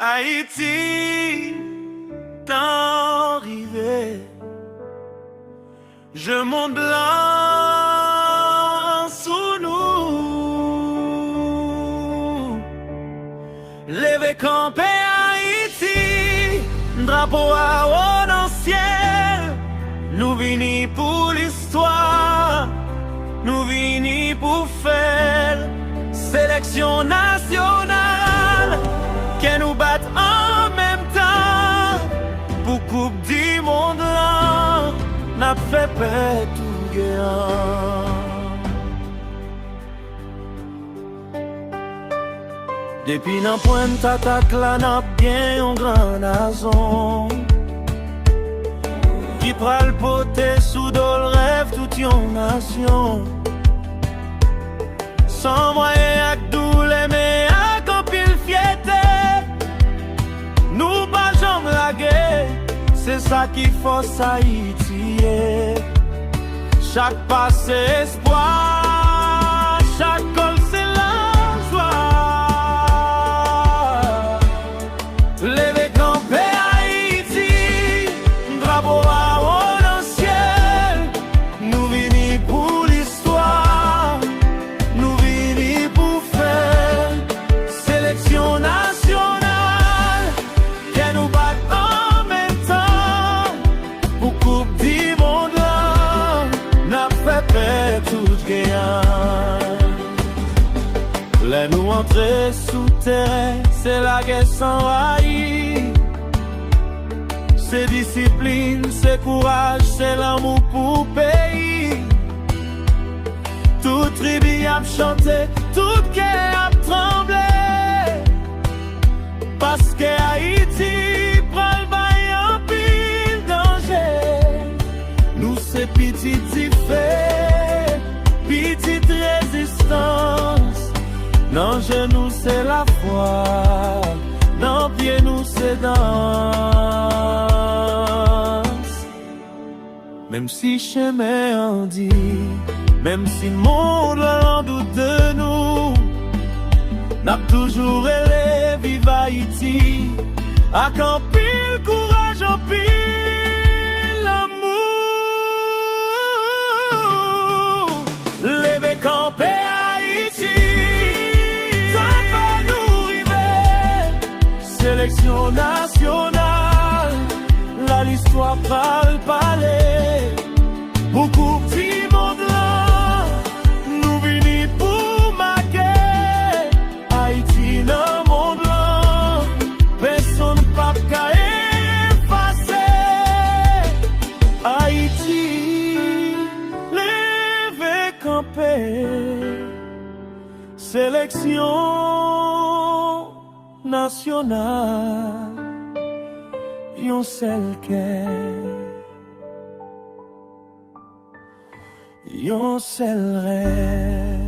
Haïti, tant rivé, je monte blanc sous nous. Levez campé Haïti, drapeau à haut dans le ciel. Nous vini pour l'histoire, nous vini pour faire sélection nationale. Qu'elle nous batte en même temps pour coupe du monde là, n'a fait paix tout gain. Depuis nan point attaque là n'a bien un grand nation qui pral poter sous le rêve toute une nation. Sans moyen ak doule mais ak en pile fierté. Nous pas jamais laguer, c'est ça qui force Haïti. Chaque pas c'est espoir, chaque col c'est la joie. Levez campé Haïti, drapeau à haut dans le ciel. Nous vini pour l'histoire, nous vini pour faire sélection nationale. Les nous entrer sous terre, c'est la guerre sans rail. C'est discipline, c'est courage, c'est l'amour pour pays. Tout tribu a chanté, tout cœur a tremblé. Parce que Haïti prend le bail en pile danger. Nous c'est petit fait, petite résistance. Non, genou c'est la foi, non, pied nous c'est danse. Même si chemin en dit, même si le monde en doute de nous, n'a toujours élève vive Haïti, à qu'en pile courage, en pile l'amour. Levez campé Haïti, sélection nationale, là l'histoire parle parler. Beaucoup de monde là, nous vini pour marquer. Haïti dans le monde là, personne pas qu'à effacer. Haïti, levez camper, sélection national, yon seul cœur, yon seul rêve.